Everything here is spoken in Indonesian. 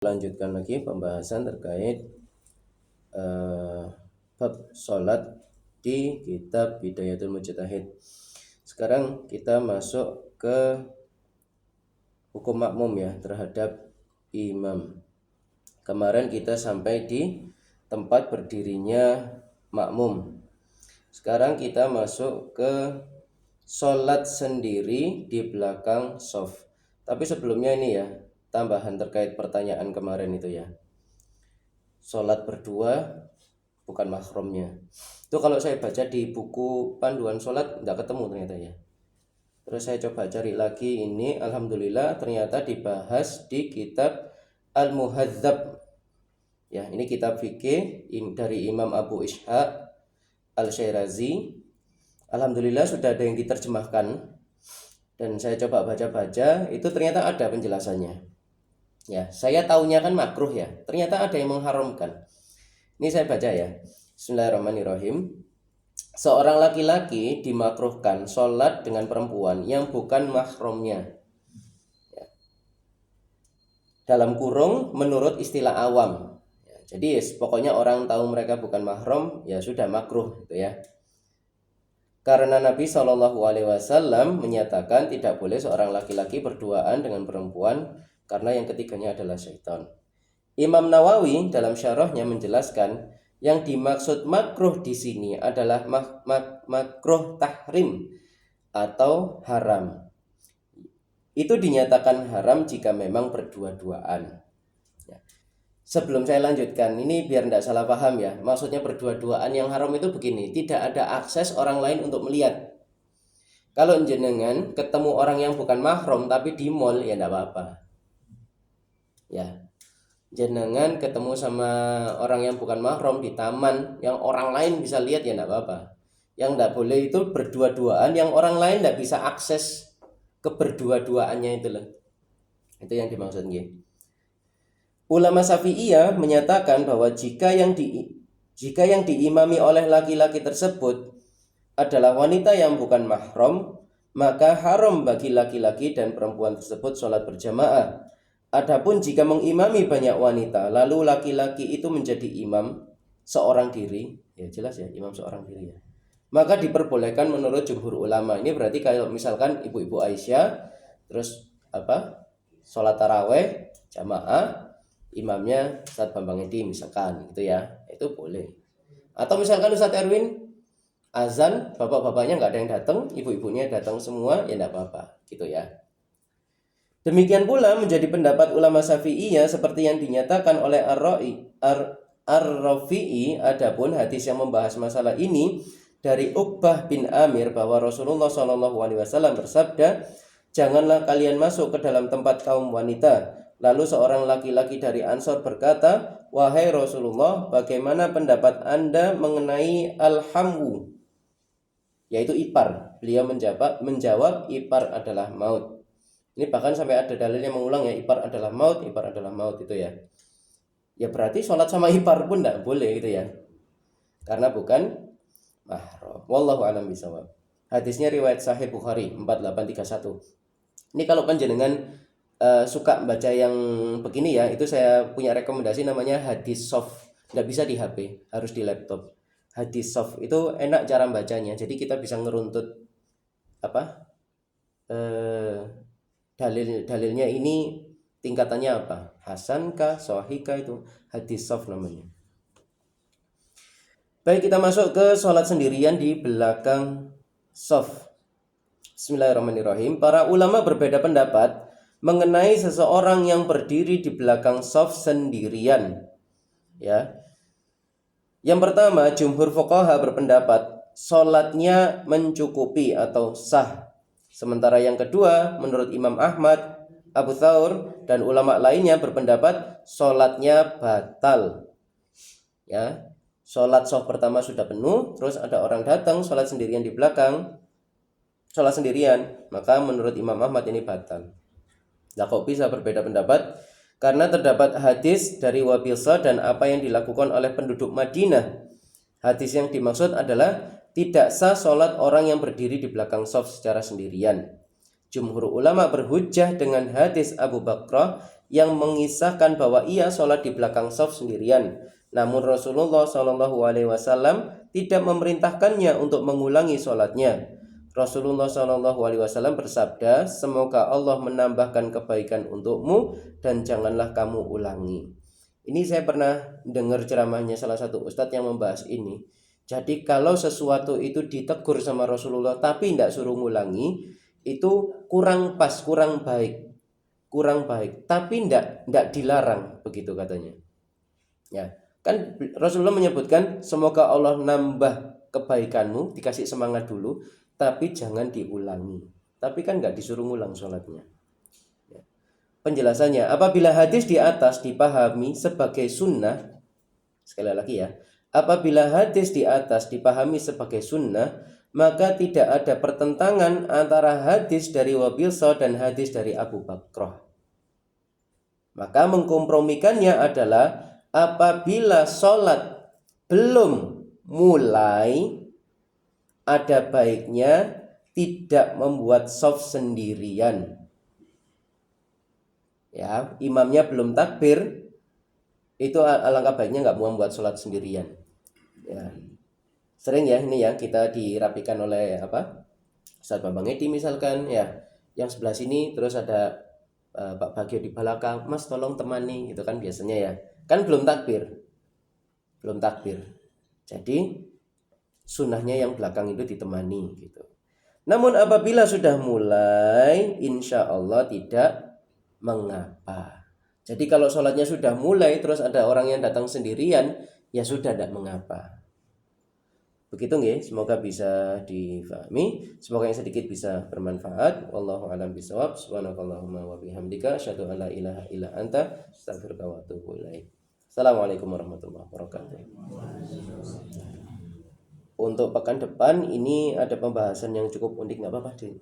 Lanjutkan lagi pembahasan terkait bab sholat di kitab Bidayatul Mujtahid. Sekarang kita masuk ke hukum makmum ya terhadap imam. Kemarin kita sampai di tempat berdirinya makmum. Sekarang kita masuk ke sholat sendiri di belakang shaf. Tapi sebelumnya ini ya, tambahan terkait pertanyaan kemarin itu ya. Sholat berdua bukan mahramnya. Itu kalau saya baca di buku panduan sholat nggak ketemu ternyata ya. Terus saya coba cari lagi ini, alhamdulillah ternyata dibahas di kitab Al-Muhadzab. Ya, ini kitab fikih dari Imam Abu Ishaq Al-Syairazi. Alhamdulillah sudah ada yang diterjemahkan. Dan saya coba baca-baca, itu ternyata ada penjelasannya. Ya, saya taunya kan makruh ya. Ternyata ada yang mengharamkan. Ini saya baca ya. Bismillahirrahmanirrahim. Seorang laki-laki dimakruhkan sholat dengan perempuan yang bukan mahramnya. Ya. Dalam kurung menurut istilah awam. Ya, jadi pokoknya orang tahu mereka bukan mahram, ya sudah makruh gitu ya. Karena Nabi Shallallahu Alaihi Wasallam menyatakan tidak boleh seorang laki-laki berduaan dengan perempuan karena yang ketiganya adalah syaitan. Imam Nawawi dalam syarahnya menjelaskan yang dimaksud makruh di sini adalah makruh tahrim atau haram. Itu dinyatakan haram jika memang berdua-duaan. Sebelum saya lanjutkan, ini biar tidak salah paham ya. Maksudnya berdua-duaan yang haram itu begini, tidak ada akses orang lain untuk melihat. Kalau jenengan ketemu orang yang bukan mahram tapi di mall, ya tidak apa-apa. Ya, jenengan ketemu sama orang yang bukan mahram di taman yang orang lain bisa lihat, ya tidak apa-apa. Yang tidak boleh itu berdua-duaan yang orang lain tidak bisa akses keberdua-duaannya itu loh. Itu yang dimaksudnya. Ulama Syafi'iyah menyatakan bahwa jika yang diimami oleh laki-laki tersebut adalah wanita yang bukan mahram, maka haram bagi laki-laki dan perempuan tersebut sholat berjamaah. Adapun jika mengimami banyak wanita, lalu laki-laki itu menjadi imam seorang diri, ya jelas ya, imam seorang diri ya, maka diperbolehkan menurut jumhur ulama. Ini berarti kalau misalkan ibu-ibu Aisyah terus sholat taraweh jamaah, imamnya Ustadz Bambang Edi misalkan gitu ya, itu boleh. Atau misalkan Ustadz Erwin azan, bapak-bapaknya nggak ada yang datang, ibu-ibunya datang semua, ya enggak apa-apa gitu ya. Demikian pula menjadi pendapat ulama Syafi'iyah seperti yang dinyatakan oleh Ar-Rafi'i. Adapun hadis yang membahas masalah ini dari Uqbah bin Amir bahwa Rasulullah SAW bersabda, janganlah kalian masuk ke dalam tempat kaum wanita. Lalu seorang laki-laki dari Ansor berkata, wahai Rasulullah, bagaimana pendapat Anda mengenai al-hamu, yaitu ipar? Beliau menjawab, ipar adalah maut. Ini bahkan sampai ada dalil yang mengulang ya, ipar adalah maut, ipar adalah maut itu ya. Ya berarti sholat sama ipar pun tidak boleh gitu ya, karena bukan mahram. Wallahu a'lam bishawab. Hadisnya riwayat Sahih Bukhari 4831. Ini kalau panjenengan suka baca yang begini ya, itu saya punya rekomendasi namanya hadis soft. Nggak bisa di HP, harus di laptop. Hadis soft itu enak cara bacanya, jadi kita bisa ngeruntut dalilnya ini tingkatannya apa, hasan kah, sahih kah, itu hadis soft namanya. Baik, kita masuk ke sholat sendirian di belakang soft. Bismillahirrahmanirrahim. Para ulama berbeda pendapat mengenai seseorang yang berdiri di belakang shaf sendirian. Ya. Yang pertama, jumhur fuqaha berpendapat sholatnya mencukupi atau sah. Sementara yang kedua, menurut Imam Ahmad, Abu Thawr dan ulama lainnya berpendapat sholatnya batal. Ya. Sholat shaf pertama sudah penuh, terus ada orang datang sholat sendirian di belakang, sholat sendirian, maka menurut Imam Ahmad ini batal. Nah, kok bisa berbeda pendapat? Karena terdapat hadis dari Wabisa dan apa yang dilakukan oleh penduduk Madinah. Hadis yang dimaksud adalah tidak sah sholat orang yang berdiri di belakang shaf secara sendirian. Jumhur ulama berhujjah dengan hadis Abu Bakrah yang mengisahkan bahwa ia sholat di belakang shaf sendirian. Namun Rasulullah Shallallahu Alaihi Wasallam tidak memerintahkannya untuk mengulangi sholatnya. Rasulullah Shallallahu Alaihi Wasallam bersabda, semoga Allah menambahkan kebaikan untukmu dan janganlah kamu ulangi. Ini saya pernah dengar ceramahnya salah satu ustadz yang membahas ini. Jadi kalau sesuatu itu ditegur sama Rasulullah tapi tidak suruh ngulangi, itu kurang pas, kurang baik. Tapi tidak dilarang, begitu katanya. Ya, kan Rasulullah menyebutkan semoga Allah nambah kebaikanmu, dikasih semangat dulu, tapi jangan diulangi. Tapi kan nggak disuruh ngulang sholatnya. Ya. Penjelasannya, apabila hadis di atas dipahami sebagai sunnah, sekali lagi ya, apabila hadis di atas dipahami sebagai sunnah, maka tidak ada pertentangan antara hadis dari Wabilsa dan hadis dari Abu Bakrah. Maka mengkompromikannya adalah apabila sholat belum mulai, ada baiknya tidak membuat shaf sendirian. Ya, imamnya belum takbir, itu alangkah baiknya nggak membuat sholat sendirian. Ya, sering ya ini ya kita dirapikan oleh Ustaz Bambang Edi misalkan ya, yang sebelah sini terus ada Pak Bagio di belakang, Mas tolong temani, itu kan biasanya ya, kan belum takbir. Jadi sunnahnya yang belakang itu ditemani gitu. Namun apabila sudah mulai, insya Allah tidak mengapa. Jadi kalau sholatnya sudah mulai terus ada orang yang datang sendirian, ya sudah, tidak mengapa. Begitu nggih, semoga bisa difahami, semoga yang sedikit bisa bermanfaat. Wallahu a'lam bishawab. Subhanakallahumma wa bihamdika asyhadu an la ilaha illa anta astaghfiruka wa atubu ilaik. Assalamualaikum warahmatullahi wabarakatuh. Untuk pekan depan ini ada pembahasan yang cukup unik, nggak apa-apa deh.